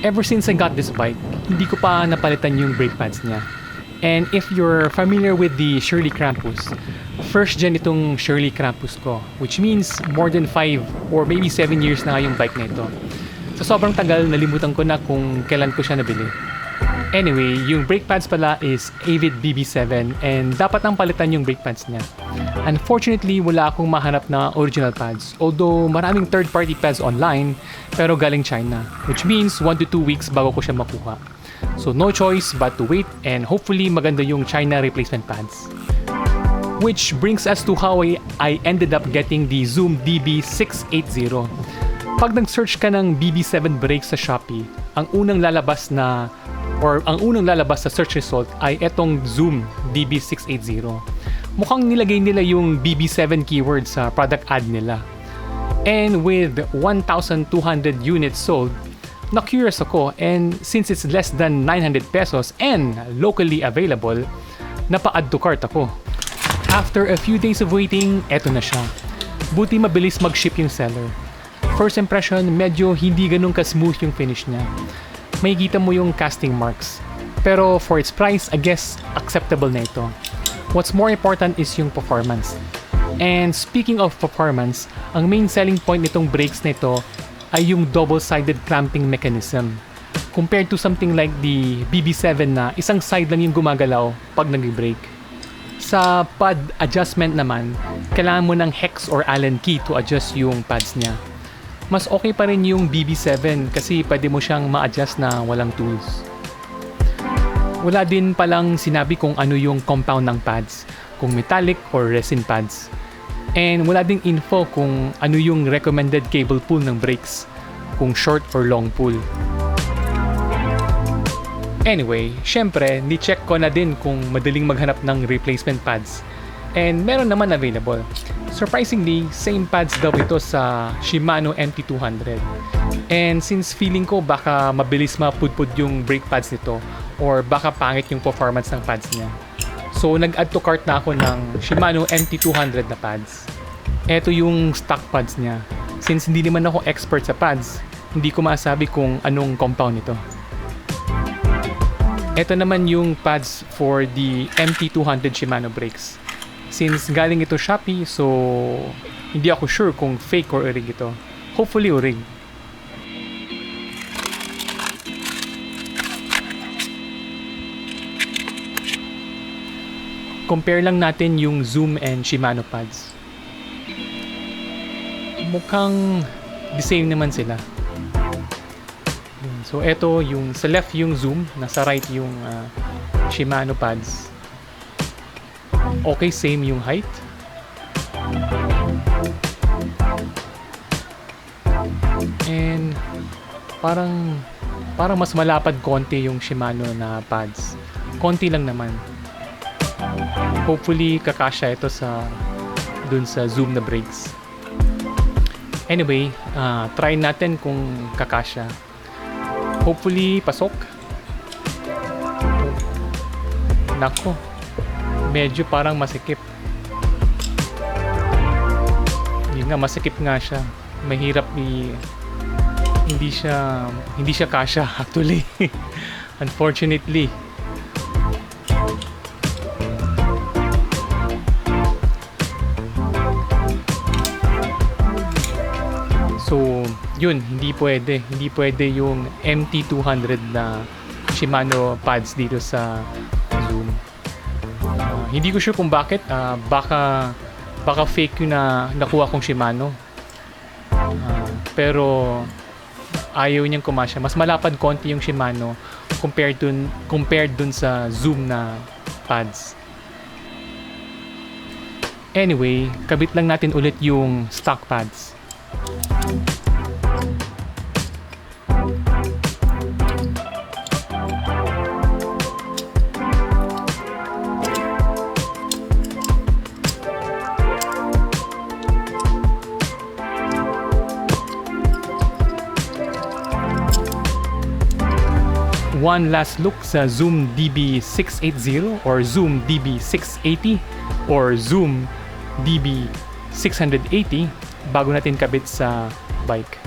ever since I got this bike, hindi ko pa napalitan yung brake pads niya. And if you're familiar with the Shirley Krampus, first gen itong Shirley Krampus ko, which means more than 5 or maybe 7 years na yung bike na ito. So sobrang tagal, nalimutan ko na kung kailan ko siya nabili. Anyway, yung brake pads pala is Avid BB7 and dapat nang palitan yung brake pads niya. Unfortunately, wala akong mahanap na original pads. Although maraming third-party pads online, pero galing China, which means 1 to 2 weeks bago ko siya makuha. So no choice but to wait and hopefully maganda yung China replacement pads. Which brings us to how I ended up getting the Zoom DB-680. Pag nag-search ka ng BB7 brakes sa Shopee, ang unang lalabas sa search result ay etong Zoom DB680. Mukhang nilagay nila yung BB7 keyword sa product ad nila. And with 1,200 units sold, na-curious ako, and since it's less than 900 pesos and locally available, napa-add to cart ako. After a few days of waiting, eto na siya. Buti mabilis mag-ship yung seller. First impression, medyo hindi ganun ka-smooth yung finish niya. Makikita mo yung casting marks. Pero for its price, I guess acceptable na ito. What's more important is yung performance. And speaking of performance, ang main selling point nitong brakes nito ay yung double-sided clamping mechanism. Compared to something like the BB7 na isang side lang yung gumagalaw pag nag-brake. Sa pad adjustment naman, kailangan mo ng hex or Allen key to adjust yung pads niya. Mas okay pa rin yung BB7 kasi pwede mo siyang ma-adjust na walang tools. Wala din palang sinabi kung ano yung compound ng pads, kung metallic or resin pads. And wala ding info kung ano yung recommended cable pull ng brakes, kung short or long pull. Anyway, syempre, ni-check ko na din kung madaling maghanap ng replacement pads. And meron naman available. Surprisingly, same pads daw ito sa Shimano MT200. And since feeling ko baka mabilis mapudpud yung brake pads nito or baka pangit yung performance ng pads niya, so nag-add to cart na ako ng Shimano MT200 na pads. Ito yung stock pads niya. Since hindi naman ako expert sa pads, hindi ko masabi kung anong compound nito. Ito naman yung pads for the MT200 Shimano brakes. Since galing ito Shopee, so hindi ako sure kung fake or orig ito. Hopefully orig. Compare lang natin yung Zoom and Shimano pads. Mukhang the same naman sila. So eto yung sa left yung Zoom, nasa right yung Shimano pads. Okay, same yung height. And parang mas malapad konti yung Shimano na pads. Konti lang naman. Hopefully kakasya ito dun sa Zoom na brakes. Anyway, try natin kung kakasya. Hopefully pasok. Nako, medyo parang masikip. Yun nga, masikip nga siya. Mahirap hindi siya kasya actually. Unfortunately. So, yun, hindi pwede yung MT200 na Shimano pads dito sa Zoom. Hindi ko sure kung bakit, baka fake yung nakuha kong Shimano. Pero ayaw niyang kumasya. Mas malapad konti yung Shimano compared dun sa Zoom na pads. Anyway, kabit lang natin ulit yung stock pads. One last look sa Zoom DB680 or Zoom DB680 or Zoom DB680 bago natin kabit sa bike.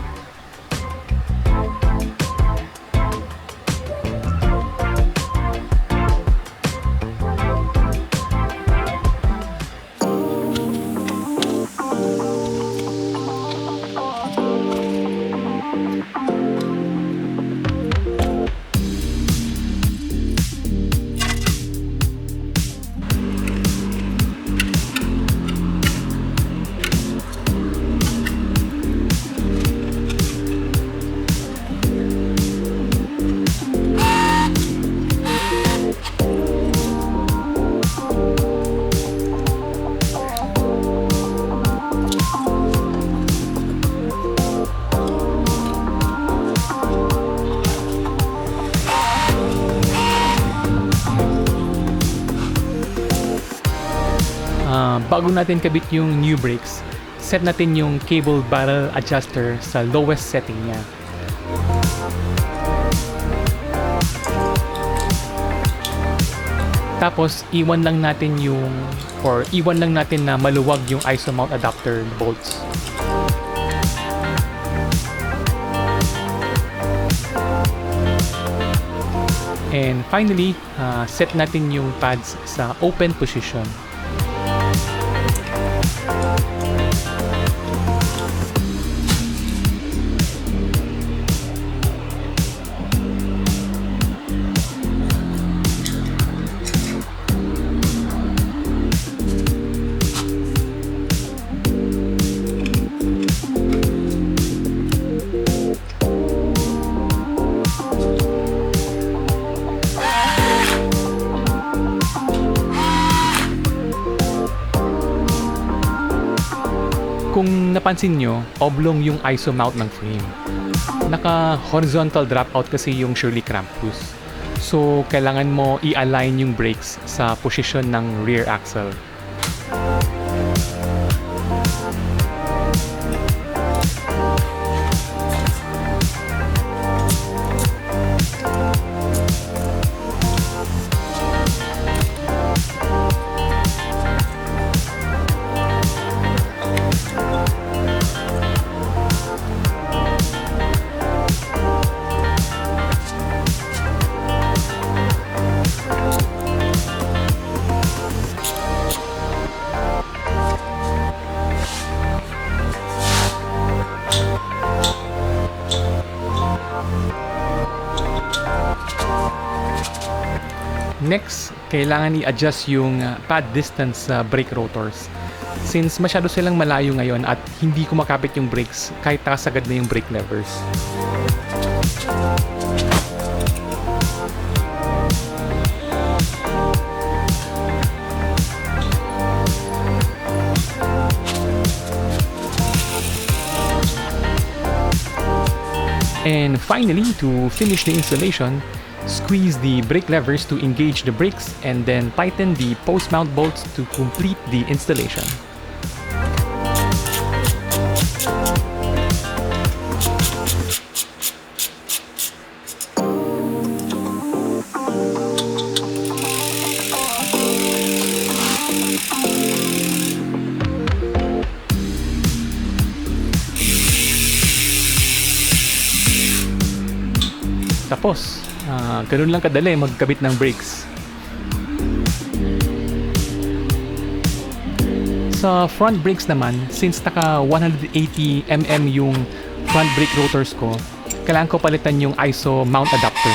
bago natin kabit yung new brakes, set natin yung cable barrel adjuster sa lowest setting niya. Tapos iwan lang natin na maluwag yung ISO mount adapter bolts. And finally, set natin yung pads sa open position. Kung napansin nyo, oblong yung ISO mount ng frame. Naka-horizontal dropout kasi yung Shirley Krampus. So, kailangan mo i-align yung brakes sa posisyon ng rear axle. Next, kailangan i-adjust yung pad distance sa brake rotors. Since masyado silang malayo ngayon at hindi kumakapit yung brakes kahit nakasagad na yung brake levers. And finally, to finish the installation, squeeze the brake levers to engage the brakes and then tighten the post-mount bolts to complete the installation. Tapos, ganun lang kadali magkabit ng brakes. Sa front brakes naman, since naka 180mm yung front brake rotors ko, kailangan ko palitan yung ISO mount adapter.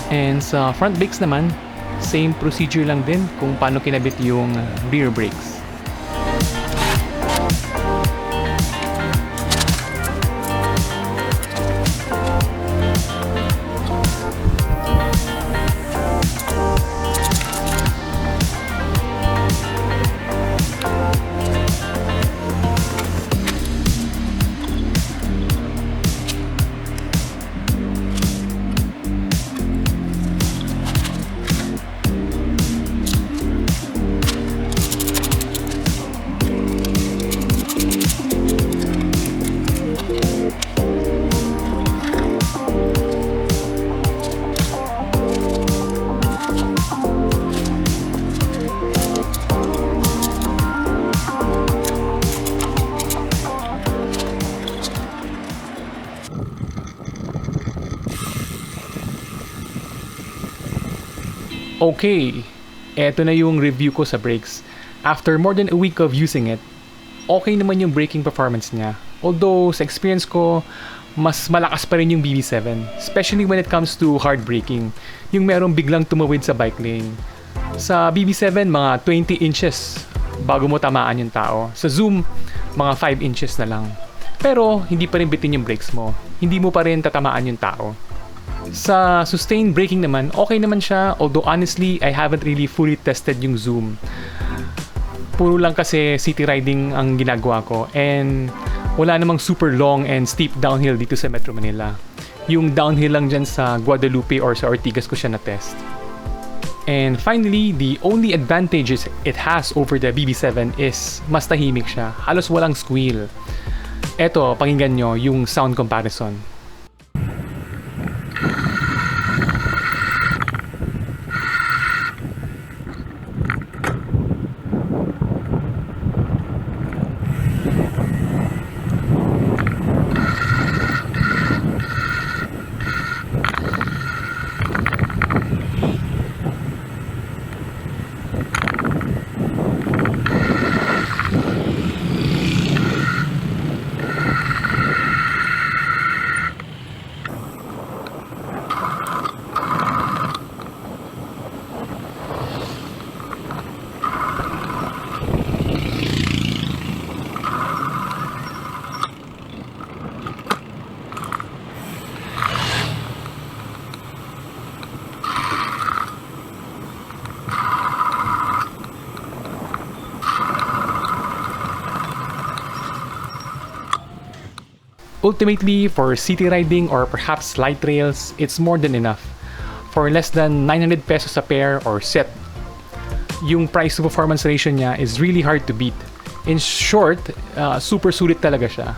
And sa front brakes naman, same procedure lang din kung paano kinabit yung rear brakes. Okay, eto na yung review ko sa brakes. After more than a week of using it, okay naman yung braking performance niya. Although sa experience ko, mas malakas pa rin yung BB7, especially when it comes to hard braking, yung merong biglang tumawid sa bike lane. Sa BB7, mga 20 inches bago mo tamaan yung tao. Sa Zoom, mga 5 inches na lang. Pero hindi pa rin bitin yung brakes mo. hindi mo pa rin tatamaan yung tao. Sa sustained braking naman, okay naman siya, although honestly, I haven't really fully tested yung zoom. Puro lang kasi city riding ang ginagawa ko, and wala namang super long and steep downhill dito sa Metro Manila. Yung downhill lang dyan sa Guadalupe or sa Ortigas ko siya na-test. And finally, the only advantages it has over the BB7 is mas tahimik siya. Halos walang squeal. Eto, pakinggan nyo yung sound comparison. Ultimately, for city riding or perhaps light trails, it's more than enough. For less than 900 pesos a pair or set, yung price to performance ratio niya is really hard to beat. In short, super sulit talaga siya.